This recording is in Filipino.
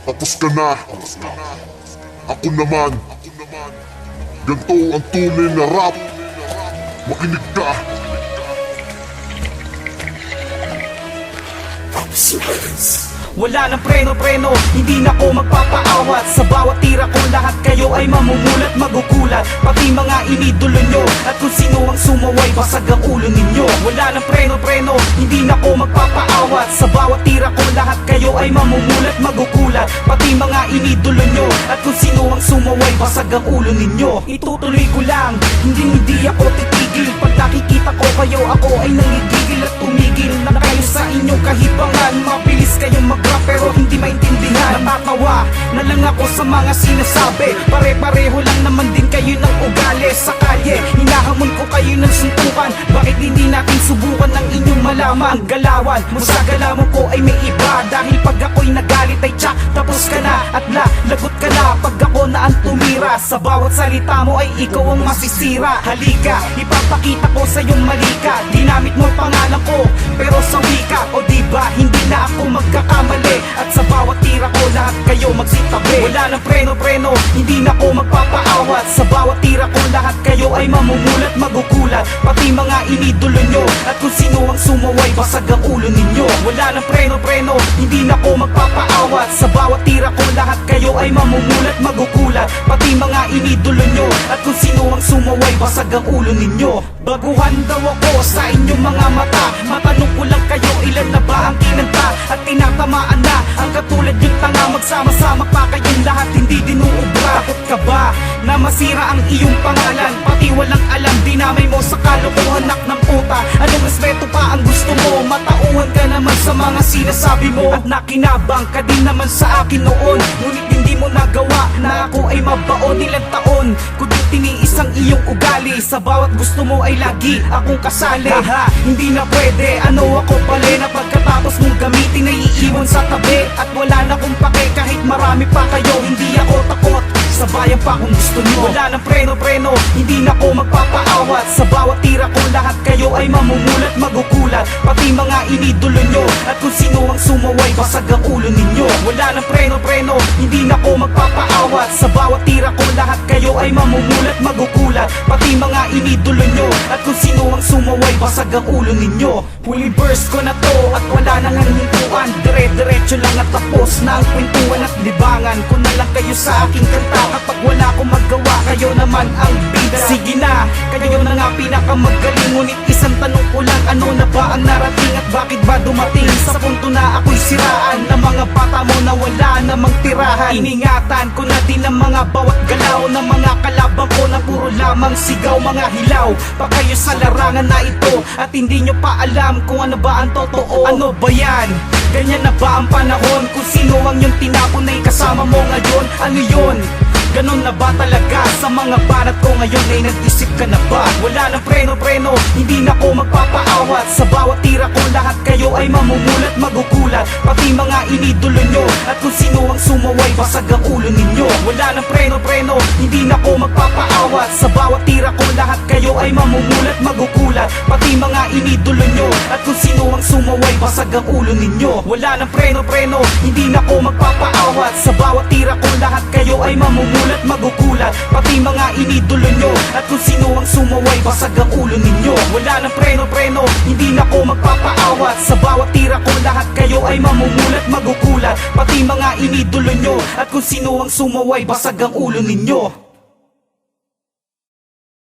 Tapos ka na. Ako naman. Ganto ang tunay na rap. Makinig ka. Wala nang preno-preno, hindi na ko magpapaawat. Sa bawat tira ko lahat kayo ay mamumulat, magugulat. Pati mga inidolo nyo, at kung sino ang sumaway, basag ang ulo ninyo. Wala nang preno-preno, hindi na ko magpapaawat. Sa bawat tira ko lahat kayo ay mamumulat, magugulat. Pati mga inidolo nyo, at kung sino ang sumaway, basag ang ulo ninyo. Itutuloy ko lang, hindi ako titigil. Pag nakikita ko kayo, ako ay nangigigil at tumigil na kayo sa inyong kahibangan. Mabilis kayong mag-rap pero hindi maintindihan. Natatawa na lang ako sa mga sinasabi. Pare-pareho lang naman din kayo ng ugali. Sa kalye, hinahamon ko kayo ng suntukan. Bakit hindi natin subukan ng inyong malaman? Galawan mo sa galawan ko ay may iba. Dahil pag ako'y nagalit ay tsak, tapos ka na at lagot ka na. Pag ako na ang tumira, sa bawat salita mo ay ikaw ang masisira. Halika, ipapakita ko sa iyong malika. Ginamit mo pangalan ko, pero sa wika, o diba hindi na ako magkakamali. At sa bawat tira ko lahat kayo magsitabi. Wala nang preno-preno, hindi na ko magpapaawat. Sa bawat tira ko lahat kayo ay mamumulat, magugulat. Pati mga inidolo nyo, at kung sino ang sumaway, basag ang ulo ninyo. Wala nang preno-preno, hindi na ko magpapaawat. Sa bawat tira ko lahat kayo ay mamumulat, magugulat. Pati mga inidolo nyo, at kung sino ang sumaway, basag ang ulo ninyo. Baguhan daw ako sa inyong mga mata. Matanong ko lang kayo, ilan na ba ang kinanta? At tinatamaan na ang katulad yung tanga. Magsama-sama pa kayong lahat, hindi dinuubra. Takot ka ba na masira ang iyong pangalan? Pati walang alam, dinamay mo sa kalokohan, nak ng puta. Anong respeto pa ang gusto mo? Matauhan ka naman sa mga sinasabi mo. At nakinabang ka din naman sa akin noon. Ngunit hindi mo nagawa na ako ay mabaon. Ilang taon kung tiniis ang iyong ugali. Sa bawat gusto mo ay lagi akong kasali. Haha, hindi na pwede, ano ako pala na pagkatapos mong gamitin ay iiwan sa tabi. At wala na kong pake kahit marami pa kayo. Hindi ako takot, sa bayan pa kung gusto nyo. Wala nang preno-preno, hindi na ko magpapaawat. Sa bawat tira ko lahat kayo ay mamumulat, magugulat. Pati mga inidolo nyo, at kung sino ang sumaway, basag ang ulo ninyo. Wala nang preno-preno, hindi na ko magpapaawat. Sa bawat tira ko lahat kayo ay mamumulat, magugulat. Pati mga inidolo nyo, at kung sino ang sumaway, basag ang ulo ninyo. Huling verse ko na to, at wala nang hintuan. Dire-diretso lang at tapos na ang kwentuhan at libangan. Kung na lang kayo sa aking kanta, kapag wala akong magawa, kayo naman ang bida. Sige na, kayo na nga pinakamagaling. Ngunit isang tanong ko lang, ano na ba ang narating? At bakit ba dumating sa punto na ako'y siraan? Na mga bata mo na wala namang tirahan. Iningatan ko na din ang mga bawat galaw ng mga kalabang ko na puro lamang sigaw, mga hilaw. Pa kayo sa larangan na ito, at hindi nyo pa alam kung ano ba ang totoo. Ano ba yan? Ganyan na ba ang panahon? Kung sino ang yung tinapon na kasama mo ngayon? Ano yun? Ganon na ba talaga? Sa mga banat ko ngayon ay nag-isip ka na ba? Wala nang preno-preno, hindi na ko magpapaawat. Sa bawat tira ko lahat kayo ay mamumulat, magugulat. Pati mga inidolo nyo, at kung sino ang sumaway, basag ang ulo ninyo. Wala nang preno-preno, hindi na ko magpapaawat. Sa bawat tira ko lahat kayo ay mamumulat, magugulat. Pati mga inidolo nyo, at kung sino ang sumaway, basag ang ulo ninyo. Wala nang preno-preno, hindi na ko magpapaawat. Sa bawat tira ko lahat kayo ay mamumulat, magugulat. Pati mga inidolo nyo, at kung sino ang sumaway, basag ang ulo ninyo. Wala nang preno-preno, hindi na ko magpapaawat. Sa bawat tira ko lahat kayo ay mamumulat, magugulat. Pati mga inidolo nyo, at kung sino ang sumaway, basag ang ulo ninyo.